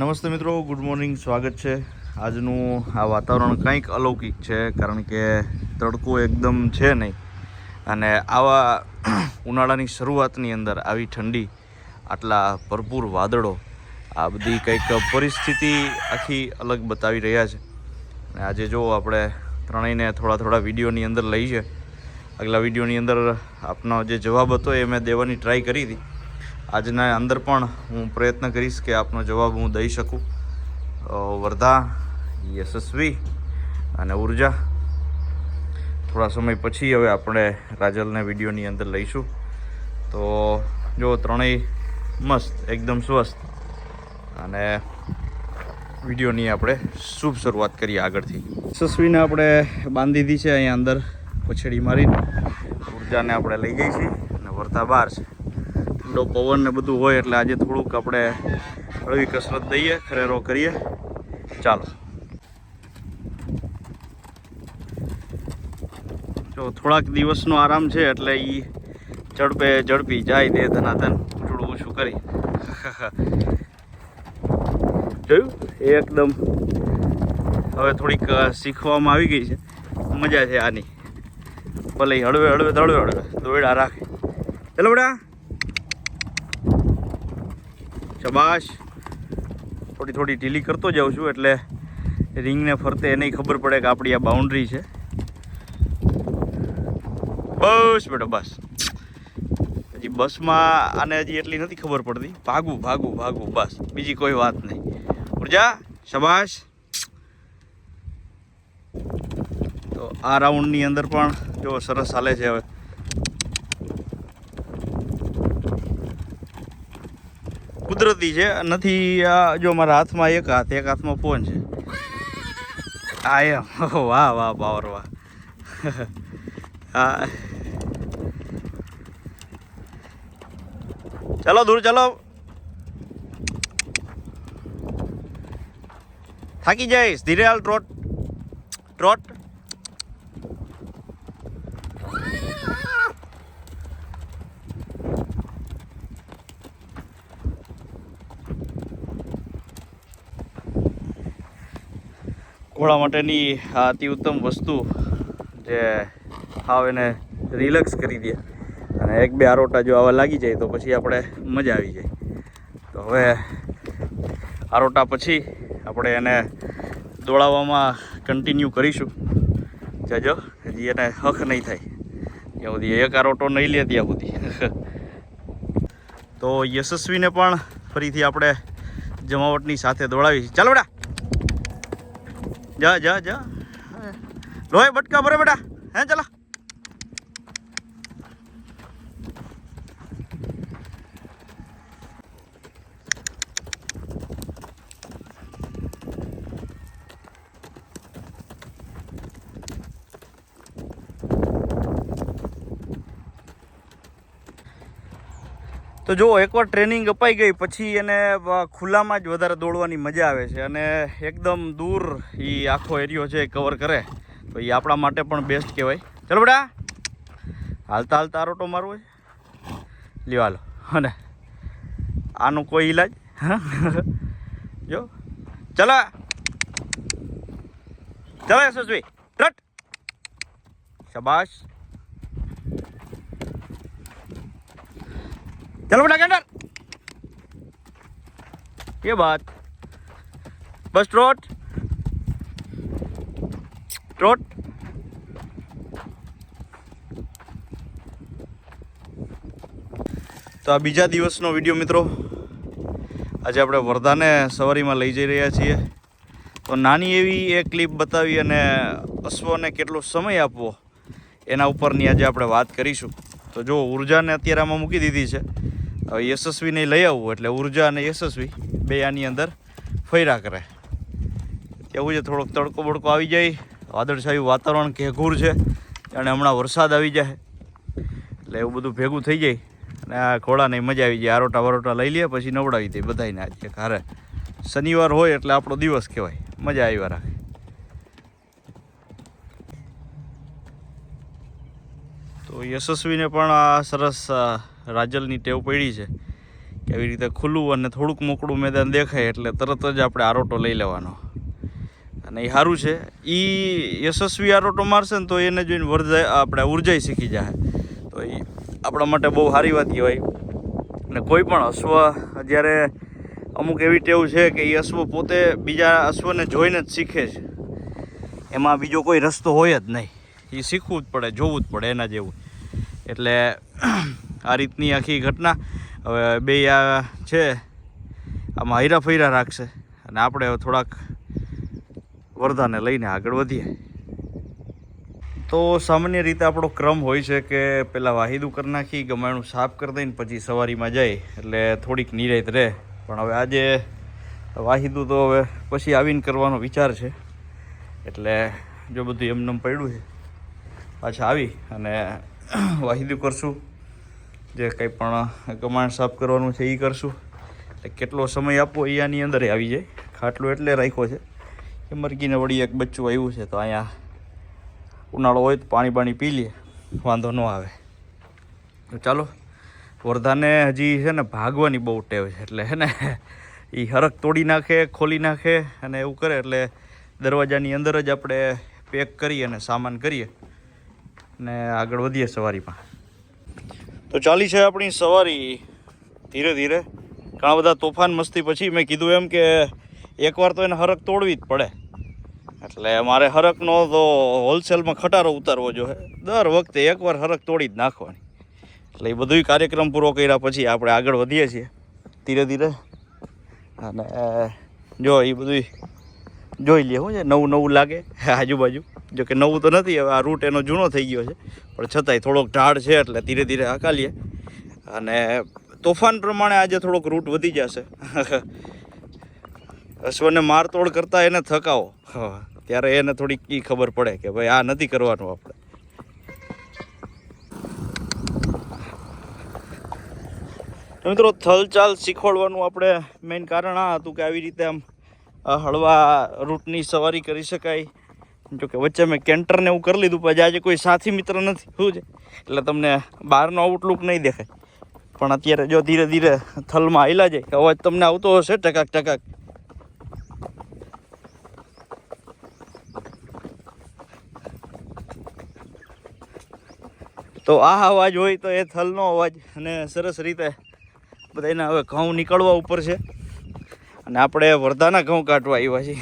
નમસ્તે મિત્રો, good morning. સ્વાગત છે. આજનું આ વાતાવરણ કંઈક અલૌકિક છે, કારણ કે તડકો એકદમ છે નહીં, અને આવા ઉનાળાની શરૂઆતની અંદર આવી ઠંડી, આટલા ભરપૂર વાદળો, આ બધી કંઈક પરિસ્થિતિ આખી અલગ બતાવી રહ્યા છે. અને આજે જો આપણે ત્રણેયને થોડા વિડીયોની અંદર લઈ છે. આગલા વિડીયોની અંદર આપનો જે જવાબ હતો એ મેં દેવાની ટ્રાય કરી હતી. આજના અંદર પણ હું પ્રયત્ન કરીશ કે આપનો જવાબ હું દઈ શકું. વર્ધા, યશસ્વી અને ઉર્જા થોડા સમય પછી હવે આપણે રાજલને વિડીયોની અંદર લઈશું. તો જો ત્રણેય મસ્ત, એકદમ સ્વસ્થ, અને વિડીયોની આપણે શુભ શરૂઆત કરીએ આગળથી. યશસ્વીને આપણે બાંધી દીધી છે અહીંયા અંદર પછેડી મારીને. ઉર્જાને આપણે લઈ જઈએ છીએ અને વર્ધા બહાર છે. ઠંડો પવન ને બધું હોય એટલે આજે થોડુંક આપણે હળવી કસરત દઈએ, ખરેરો કરીએ. ચાલો, જો થોડાક દિવસનો આરામ છે એટલે એ ઝડપી જાય દે ધનાધન થોડું ઓછું કરી. જોયું, એકદમ હવે થોડીક શીખવામાં આવી ગઈ છે. મજા છે આની. ભલે હળવે દોયડા રાખે. ચાલો બેટા, શાબાશ. થોડી ઢીલી કરતો જાઉં છું એટલે રિંગને ફરતે એને ખબર પડે કે આપણી આ બાઉન્ડ્રી છે. બસ બેટો બસ. હજી બસમાં આને હજી એટલી નથી ખબર પડતી. ભાગવું બસ, બીજી કોઈ વાત નહીં. ઉર્જા, શાબાશ. તો આ રાઉન્ડની અંદર પણ જો સરસ ચાલે છે. હવે કુદરતી છે, નથી જો મારા હાથમાં એક હાથમાં ફોન છે. આ એમ, વાહ પાવર, વાહ. હા, ચાલો દૂર ચાલો. થાકી જઈશ, ધીરે હાલ. ટ્રોટ. ઘોડા માટેની આ અતિ ઉત્તમ વસ્તુ જે હાવ એને રિલેક્સ કરી દે, અને એક બે આરોટા જો આવા લાગી જાય તો પછી આપણે મજા આવી જાય. તો હવે આરોટા પછી આપણે એને દોડાવવામાં કન્ટિન્યુ કરીશું. જજો, હજી એને હક નહીં થાય ત્યાં સુધી, એક આરોટો નહીં લે ત્યાં સુધી. તો યશસ્વીને પણ ફરીથી આપણે જમાવટની સાથે દોડાવી. ચાલો બેટા, જા લોહી બટકા ભરે બેટા. હે ચાલો. તો જો એકવાર ટ્રેનિંગ અપાઈ ગઈ પછી એને ખુલ્લામાં જ વધારે દોડવાની મજા આવે છે, અને એકદમ દૂર એ આખો એરિયો છે કવર કરે તો એ આપણા માટે પણ બેસ્ટ કહેવાય. ચલો બેટા, હાલતા આરોટો મારવો છે. લ્યો હાલો. અને આનો કોઈ ઈલાજ જો. ચલો યશસ્વી, રટ. શાબાશ. चलो बेटा के अंदर. ये बात. बस ट्रोट. તો આ બીજા દિવસનો વિડીયો મિત્રો. આજે આપણે વર્ધાને સવારીમાં લઈ જઈ રહ્યા છીએ. તો નાની એવી એક ક્લિપ બતાવી અને અશ્વને કેટલો સમય આપવો એના ઉપરની આજે આપણે વાત કરીશું. તો જો ઉર્જાને અત્યારે આમાં મૂકી દીધી છે. હવે યશસ્વીને લઈ આવવું એટલે ઉર્જા અને યશસ્વી બે આની અંદર ફર્યા કરે. કેવું છે, થોડોક તડકો બડકો આવી જાય, વાદળછાયું વાતાવરણ ઘેઘૂર છે, અને હમણાં વરસાદ આવી જાય એટલે એવું બધું ભેગું થઈ જાય અને આ ઘોડાને મજા આવી જાય. આરોટા લઈ લે પછી નવડાવી દે બધાને. આજે હારે શનિવાર હોય એટલે આપણો દિવસ કહેવાય. મજા આવ્યા રાખે. તો યશસ્વીને પણ આ સરસ રાજલની ટેવ પડી છે કે આવી રીતે ખુલ્લું અને થોડુંક મોકળું મેદાન દેખાય એટલે તરત જ આપણે આરોટો લઈ લેવાનો. અને એ સારું છે. એ યશસ્વી આરોટો મારશે ને તો એને જોઈને આપણે ઉર્જાઈ શીખી જાય. તો એ આપણા માટે બહુ સારી વાત કહેવાય. અને કોઈ પણ અશ્વ જ્યારે અમુક એવી ટેવ છે કે એ અશ્વ પોતે બીજા અશ્વને જોઈને જ શીખે છે. એમાં બીજો કોઈ રસ્તો હોય જ નહીં. એ શીખવું જ પડે, જોવું જ પડે એના જેવું. એટલે આ રીતની આખી ઘટના. હવે બે આ છે આમાં હૈરા ફૈરા રાખશે અને આપણે થોડાક વર્ધાને લઈને આગળ વધીએ. તો સામાન્ય રીતે આપણો ક્રમ હોય છે કે પહેલાં વાહિદું કરી નાખી, ગમાણું સાફ કરી દઈને પછી સવારીમાં જાય એટલે થોડીક નિરાંત રહે. પણ હવે આજે વાહિદું તો હવે પછી આવીને કરવાનો વિચાર છે. એટલે જો બધું એમનેમ પડ્યું છે પાછા આવી અને વાહિદું કરશું. જે કંઈ પણ ગમાણ સાફ કરવાનું છે એ કરશું. એટલે કેટલો સમય આપવો એ આની અંદર આવી જાય. ખાટલો એટલે રાખ્યો છે કે મરઘીને વળી એક બચ્ચું આવ્યું છે તો અહીંયા ઉનાળો હોય તો પાણી બાણી પી લઈએ, વાંધો ન આવે. તો ચાલો, વર્ધાને હજી છે ને ભાગવાની બહુ ટેવ છે. એટલે છે ને એ હરખ તોડી નાખે, ખોલી નાખે અને એવું કરે એટલે દરવાજાની અંદર જ આપણે પેક કરીએ અને સામાન કરીએ અને આગળ વધીએ સવારીમાં. તો ચાલી છે આપણી સવારી ધીરે ધીરે. ઘણા બધા તોફાન મસ્તી પછી મેં કીધું એમ કે એકવાર તો એને હરખ તોડવી જ પડે. એટલે મારે હરખનો તો હોલસેલમાં ખટારો ઉતારવો જોઈએ. દર વખતે એકવાર હરખ તોડી જ નાખવાની. એટલે એ બધું કાર્યક્રમ પૂરો કર્યા પછી આપણે આગળ વધીએ છીએ ધીરે ધીરે. અને જો એ બધું જોઈ લઈએ. શું છે નવું નવું લાગે આજુબાજુ. જો કે નવું તો નથી, હવે આ રૂટ એનો જૂનો થઈ ગયો છે પણ છતાંય થોડોક ઢાળ છે એટલે ધીરે ધીરે હાકાલીએ. અને તોફાન પ્રમાણે આજે થોડોક રૂટ વધી જશે. અશ્વને મારતોડ કરતાં એને થકાવો ત્યારે એને થોડીક એ ખબર પડે કે ભાઈ આ નથી કરવાનું આપણે. મિત્રો, થલચાલ શીખવાડવાનું આપણે મેઇન કારણ આ હતું કે આવી રીતે આમ હળવા રૂટની સવારી કરી શકાય. જો કે વચ્ચે મેં કેન્ટરને એવું કરી લીધું, પછી આજે કોઈ સાથી મિત્ર નથી શું છે એટલે તમને બહારનો આઉટલુક નહીં દેખાય. પણ અત્યારે જો ધીરે ધીરે થલમાં હાલ્યા જાય અવાજ તમને આવતો હશે ટકાક ટકાક. તો આ અવાજ હોય તો એ થલનો અવાજ. અને સરસ રીતે બધાના હવે ઘઉં નીકળવા ઉપર છે અને આપણે વર્ધાના ઘઉં કાઢવા આવ્યા છીએ.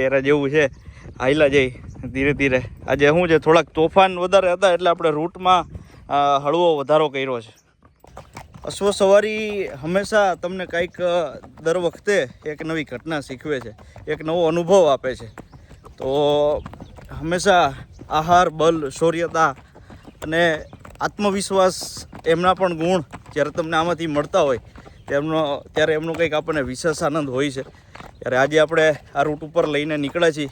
એરા જેવું છે, હાઈલા જઈ ધીરે ધીરે. આજે શું છે થોડાક તોફાન વધારે હતા એટલે આપણે રૂટમાં હળવો વધારો કર્યો છે. અશ્વ સવારી હંમેશા તમને કંઈક દર વખતે એક નવી ઘટના શીખવે છે, એક નવો અનુભવ આપે છે. તો હંમેશા આહાર, બલ, શૌર્યતા અને આત્મવિશ્વાસ એમના પણ ગુણ જ્યારે તમને આમાંથી મળતા હોય ત્યારે એમનો કંઈક આપણને વિશેષ આનંદ હોય છે. ત્યારે આજે આપણે આ રૂટ ઉપર લઈને નીકળ્યા છીએ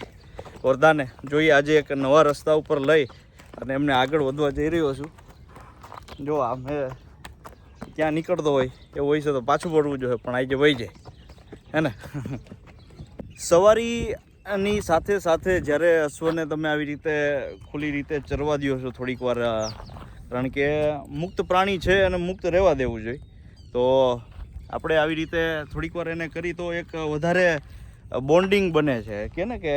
વર્ધાને. જોઈએ આજે એક નવા રસ્તા ઉપર લઈ અને એમને આગળ વધવા જઈ રહ્યો છું. જો આ મેં ત્યાં નીકળતો હોય એવું હોય છે તો પાછું પડવું જોઈએ, પણ આજે વહી જાય હે ને. સવારીની સાથે સાથે જ્યારે અશ્વને તમે આવી રીતે ખુલ્લી રીતે ચરવા દો છો થોડીક વાર, કારણ કે મુક્ત પ્રાણી છે અને મુક્ત રહેવા દેવું જોઈએ. તો આપણે આવી રીતે થોડીક વાર એને કરી તો એક વધારે બોન્ડિંગ બને છે. કે ને કે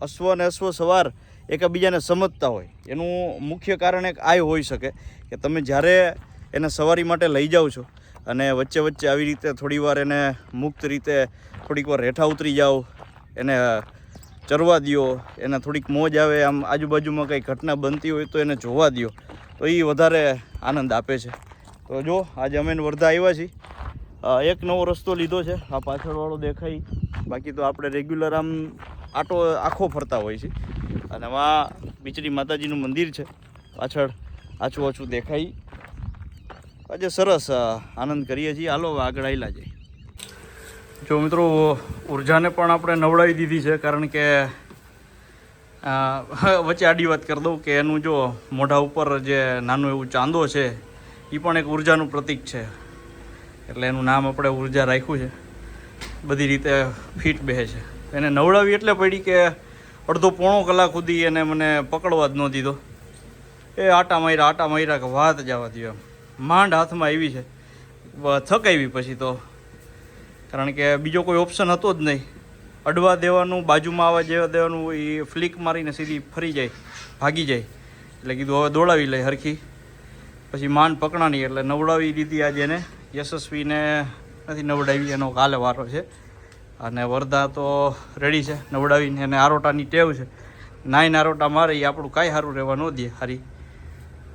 અશ્વ અને અશ્વ સવાર એકબીજાને સમજતા હોય. એનું મુખ્ય કારણ એક આ હોઈ શકે કે તમે જ્યારે એને સવારી માટે લઈ જાઓ છો અને વચ્ચે વચ્ચે આવી રીતે થોડી વાર એને મુક્ત રીતે થોડીક વાર હેઠા ઉતરી જાઓ, એને ચરવા દો, એને થોડીક મોજ આવે, આમ આજુબાજુમાં કંઈ ઘટના બનતી હોય તો એને જોવા દો, તો એ વધારે આનંદ આપે છે. તો જો આજે અમે વર્ધા આવ્યા છીએ. એક નવો રસ્તો લીધો છે, આ પાછળવાળો દેખાય. બાકી તો આપણે રેગ્યુલર આમ આખો ફરતા હોય છે. અને આમાં બીચડી માતાજીનું મંદિર છે પાછળ આછું આછું દેખાય. આજે સરસ આનંદ કરીએ છીએ. હાલો આગળ આવેલા જાય. જો મિત્રો, ઉર્જાને પણ આપણે નવડાવી દીધી છે, કારણ કે વચ્ચે આડી વાત કરી દઉં કે એનું જો મોઢા ઉપર જે નાનું એવું ચાંદો છે એ પણ એક ઉર્જાનું પ્રતીક છે. એટલે એનું નામ આપણે ઉર્જા રાખ્યું છે. બધી રીતે ફિટ બેસે છે. એને નવડાવી એટલે પડી કે અડધો પોણો કલાક સુધી એને મને પકડવા જ ન દીધો. એ આટા માર્યા કે વાત જવા દો. એમ માંડ હાથમાં આવી છે. થકાવી પછી તો, કારણ કે બીજો કોઈ ઓપ્શન હતો જ નહીં. અડવા દેવાનું, બાજુમાં આવવા જેવા દેવાનું, એ ફ્લિક મારીને સીધી ફરી જાય, ભાગી જાય. એટલે કીધું હવે દોડાવી લઈ હરખી. પછી માંડ પકડાની એટલે નવડાવી દીધી આજે એને. યશસ્વીને નથી નવડાવી, એનો કાલે વારો છે. અને વરદા તો રેડી છે નવડાવીને. એને આરોટાની ટેવ છે, નાઈને આરોટા મારે એ આપણું કાંઈ સારું રહેવા ન દે, હારી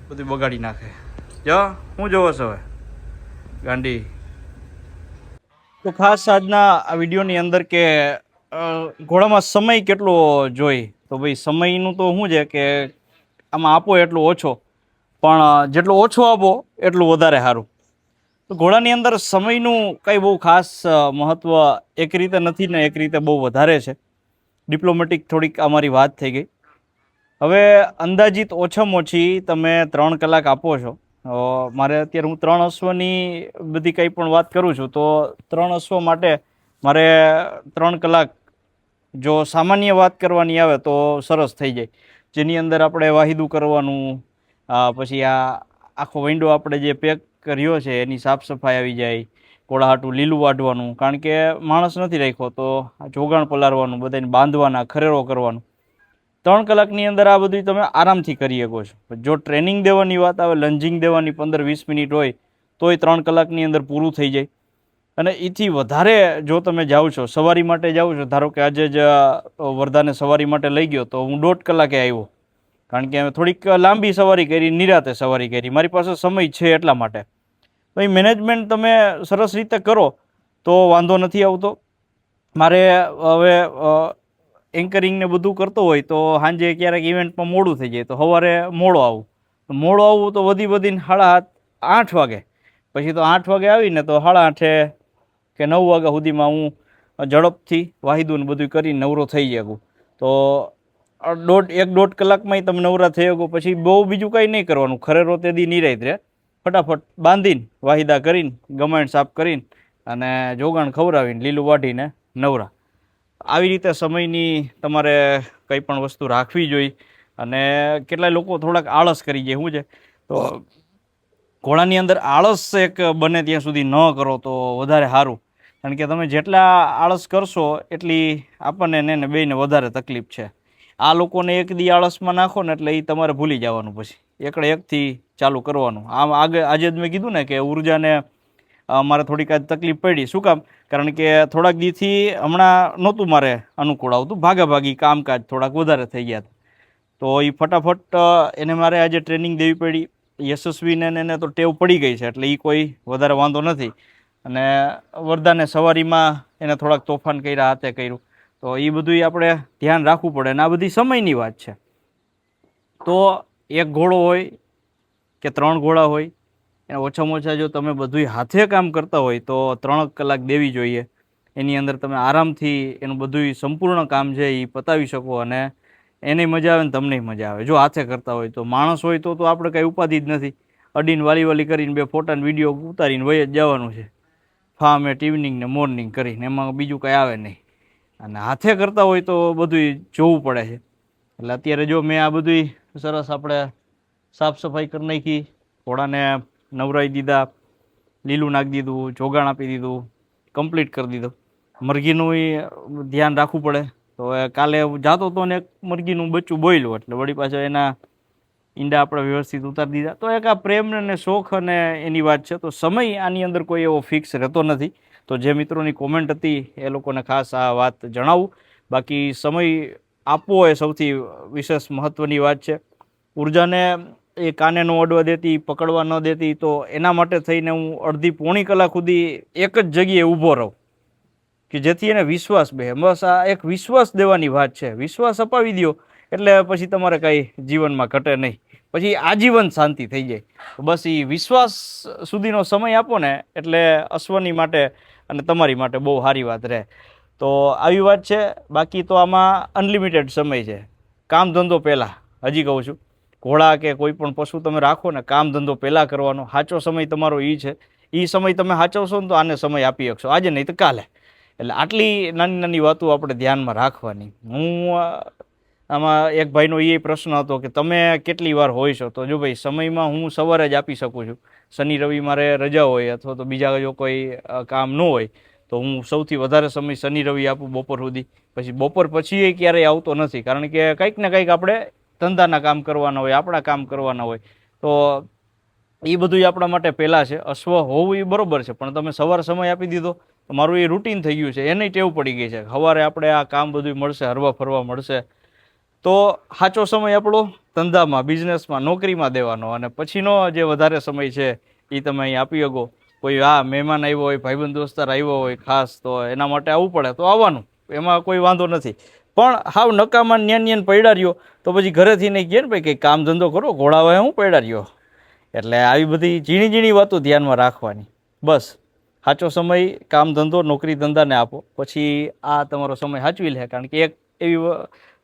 બધું બગાડી નાખે. જો હું જોવો છો હવે ગાંડી. તો ખાસ આજના આ વિડીયોની અંદર કે ઘોડામાં સમય કેટલો જોઈ, તો ભાઈ સમયનું તો શું છે કે આમાં આપો એટલો ઓછો, પણ જેટલો ઓછો આપો એટલું વધારે સારું. તો ઘોડાની અંદર સમયનું કંઈ બહુ ખાસ મહત્ત્વ એક રીતે નથી ને એક રીતે બહુ વધારે છે. ડિપ્લોમેટિક થોડીક અમારી વાત થઈ ગઈ. હવે અંદાજિત ઓછામાં ઓછી તમે 3 કલાક આપો છો. મારે અત્યારે હું 3 અશ્વની બધી કંઈ પણ વાત કરું છું, તો 3 અશ્વ માટે મારે 3 કલાક જો સામાન્ય વાત કરવાની આવે તો સરસ થઈ જાય. જેની અંદર આપણે વાહિદું કરવાનું, પછી આ આખો વિન્ડો આપણે જે પેક કર્યો છે એની સાફ સફાઈ આવી જાય, કોળાહાટું લીલું વાઢવાનું, કારણ કે માણસ નથી રાખ્યો તો જોગાણ પલારવાનું, બધાને બાંધવાના, ખરેરો કરવાનું. 3 કલાકની અંદર આ બધું તમે આરામથી કરી શકો છો. જો ટ્રેનિંગ દેવાની વાત આવે, લંજિંગ દેવાની 15-20 મિનિટ હોય તોય 3 કલાકની અંદર પૂરું થઈ જાય. અને એથી વધારે જો તમે જાઓ છો, સવારી માટે જાઓ છો, ધારો કે આજે જ વરદાને સવારી માટે લઈ ગયો તો હું 1.5 કલાકે આવ્યો, કારણ કે થોડીક લાંબી સવારી કરી, નિરાતે સવારી કરી, મારી પાસે સમય છે એટલા માટે. તો એ મેનેજમેન્ટ તમે સરસ રીતે કરો તો વાંધો નથી આવતો. મારે હવે એન્કરિંગને બધું કરતો હોય તો સાંજે ક્યારેક ઇવેન્ટમાં મોડું થઈ જાય તો સવારે મોડો આવું તો વધીને 7:30-8 વાગે. પછી તો 8 વાગે આવીને તો 8:30 કે 9 વાગ્યા સુધીમાં હું ઝડપથી વાહિદું બધું કરીને નવરો થઈ શકું. તો 1.5 કલાકમાં તમે નવરા થઈ શકો. પછી બહુ બીજું કંઈ નહીં કરવાનું, ખરેરો તેદી નિરાત રહે, ફટાફટ બાંધીને વાહિદા કરીને ગમાણ સાફ કરીને અને જોગાણ ખવડાવીને લીલું વાઢીને નવરા. આવી રીતે સમયની તમારે કંઈ પણ વસ્તુ રાખવી જોઈએ. અને કેટલાય લોકો થોડાક આળસ કરી જાય. શું છે તો ઘોડાની અંદર આળસ એક બને ત્યાં સુધી ન કરો તો વધારે સારું, કારણ કે તમે જેટલા આળસ કરશો એટલી આપણને ને બેયને વધારે તકલીફ છે. આ લોકોને એક દી આળસમાં નાખો ને એટલે એ તમારે ભૂલી જવાનું, પછી એકથી ચાલુ કરવાનું. આમ આજે જ મેં કીધું ને કે ઉર્જાને મારે થોડીક આજ તકલીફ પડી. શું કામ? કારણ કે થોડાક દીથી હમણાં નહોતું મારે અનુકૂળ આવતું, ભાગાભાગી કામકાજ થોડાક વધારે થઈ ગયા હતા. તો એ ફટાફટ એને મારે આજે ટ્રેનિંગ દેવી પડી. યશસ્વીને એને તો ટેવ પડી ગઈ છે એટલે એ કોઈ વધારે વાંધો નથી. અને વરદાને સવારીમાં એને થોડાક તોફાન કર્યા, હાથે કર્યું, તો એ બધું આપણે ધ્યાન રાખવું પડે. અને આ બધી સમયની વાત છે. તો એક ઘોડો હોય કે 3 ઘોડા હોય, એને ઓછામાં ઓછા જો તમે બધું હાથે કામ કરતા હોય તો 3 કલાક દેવી જોઈએ. એની અંદર તમે આરામથી એનું બધું સંપૂર્ણ કામ છે એ પતાવી શકો અને એને મજા આવે ને તમને મજા આવે જો હાથે કરતા હોય તો. માણસ હોય તો આપણે કંઈ ઉપાધિ જ નથી, અડીને વાલી કરીને 2 ફોટા ને વિડીયો ઉતારીને વહી જ જવાનું છે, ફાર્મ એટ ઇવનિંગ ને મોર્નિંગ કરીને, એમાં બીજું કંઈ આવે નહીં. અને હાથે કરતા હોય તો બધું જોવું પડે છે. એટલે અત્યારે જો મેં આ બધું સરસ આપણે સાફ સફાઈ કરી નાખી, ઘોડાને નવરાવી દીધા, લીલું નાખી દીધું, જોગાણ આપી દીધું, કમ્પ્લીટ કરી દીધું. મરઘીનું ધ્યાન રાખવું પડે. તો કાલે જાતો હતો ને એક મરઘીનું બચ્ચું બોયલું, એટલે વળી પાછા એના ઈંડા આપણે વ્યવસ્થિત ઉતારી દીધા. તો એક આ પ્રેમ અને શોખ અને એની વાત છે. તો સમય આની અંદર કોઈ એવો ફિક્સ રહેતો નથી. તો જે મિત્રોની કોમેન્ટ હતી એ લોકોને ખાસ આ વાત જણાવું. બાકી સમય આપવો એ સૌથી વિશેષ મહત્ત્વની વાત છે. ઉર્જાને એ કાને ન અડવા દેતી, પકડવા ન દેતી, તો એના માટે થઈને હું અડધી-પોણી કલાક સુધી એક જ જગ્યાએ ઊભો રહું કે જેથી એને વિશ્વાસ બે. બસ આ એક વિશ્વાસ દેવાની વાત છે. વિશ્વાસ અપાવી દો એટલે પછી તમારે કાંઈ જીવનમાં ઘટે નહીં, પછી આજીવન શાંતિ થઈ જાય. બસ એ વિશ્વાસ સુધીનો સમય આપો ને એટલે અશ્વની માટે અને તમારી માટે બહુ સારી વાત રહે. તો આવી વાત છે. બાકી તો આમાં અનલિમિટેડ સમય છે. કામ ધંધો પહેલાં, હજી કહું છું, ઘોડા કે કોઈ પણ પશુ તમે રાખો ને, કામ ધંધો પહેલાં કરવાનો. સાચો સમય તમારો એ છે. એ સમય તમે સાચવશો ને તો આને સમય આપી શકશો, આજે નહીં તો કાલે. એટલે આટલી નાની વાતો આપણે ધ્યાનમાં રાખવાની. આમાં એક ભાઈનો એ પ્રશ્ન હતો કે તમે કેટલી વાર હોય છો? તો જો ભાઈ, સમયમાં હું સવારે જ આપી શકું છું, શનિ રવિ મારે રજા હોય અથવા તો બીજા જો કોઈ કામ ન હોય તો હું સૌથી વધારે સમય શનિ રવિ આપું બપોર સુધી. પછી બપોર પછી એ ક્યારેય આવતો નથી, કારણ કે કંઈક ને કંઈક આપણે ધંધાના કામ કરવાના હોય, આપણા કામ કરવાના હોય. તો એ બધું આપણા માટે પહેલાં છે. અશ્વ હોવું એ બરોબર છે, પણ તમે સવાર સમય આપી દીધો તો મારું એ રૂટીન થઈ ગયું છે, એને ટેવ પડી ગઈ છે. સવારે આપણે આ કામ બધું મળશે, હરવા ફરવા મળશે, તો સાચો સમય આપણો ધંધામાં, બિઝનેસમાં, નોકરીમાં દેવાનો, અને પછીનો જે વધારે સમય છે એ તમે અહીં આપી શકો. કોઈ મહેમાન આવ્યો હોય, ભાઈબંધ દોસ્તાર આવ્યો હોય ખાસ, તો એના માટે આવવું પડે તો આવવાનું, એમાં કોઈ વાંધો નથી. પણ હાવ નકામા ન્યાન પડ્યા રહ્યો તો પછી ઘરેથી નહીં કહે ને ભાઈ કંઈક કામ ધંધો કરો, ઘોડાવાય હું પડ્યા રહ્યો. એટલે આવી બધી ઝીણી ઝીણી વાતો ધ્યાનમાં રાખવાની. બસ સાચો સમય કામ ધંધો, નોકરી ધંધાને આપો, પછી આ તમારો સમય સાચવી લે. કારણ કે એક એવી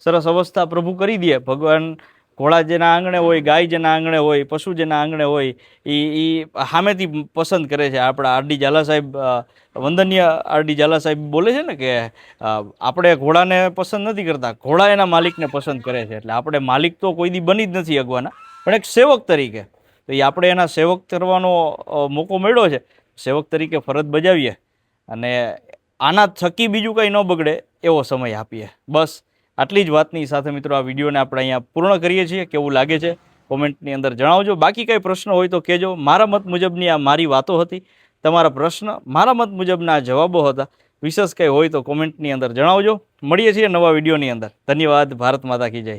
સરસ અવસ્થા પ્રભુ કરી દે, ભગવાન ઘોડા જેના આંગણે હોય, ગાય જેના આંગણે હોય, પશુ જેના આંગણે હોય, એ સામેથી પસંદ કરે છે. આપણા આરડી ઝાલા સાહેબ, વંદનીય આરડી ઝાલા સાહેબ બોલે છે ને કે આપણે ઘોડાને પસંદ નથી કરતા, ઘોડા એના માલિકને પસંદ કરે છે. એટલે આપણે માલિક તો કોઈ દી બની જ નથી અગવાના, પણ એક સેવક તરીકે, તો એ આપણે એના સેવક કરવાનો મોકો મળ્યો છે, સેવક તરીકે ફરજ બજાવીએ, અને આના થકી બીજું કંઈ ન બગડે એવો સમય આપીએ. બસ આટલી જ વાતની સાથે મિત્રો આ વિડીયોને આપણે અહીંયા પૂર્ણ કરીએ છીએ. કેવું લાગે છે કોમેન્ટની અંદર જણાવજો. બાકી કંઈ પ્રશ્ન હોય તો કહેજો. મારા મત મુજબની આ મારી વાતો હતી, તમારા પ્રશ્ન મારા મત મુજબના જવાબો હતા. વિશેષ કંઈ હોય તો કોમેન્ટની અંદર જણાવજો. મળીએ છીએ નવા વિડીયોની અંદર. ધન્યવાદ. ભારત માતા કી જય.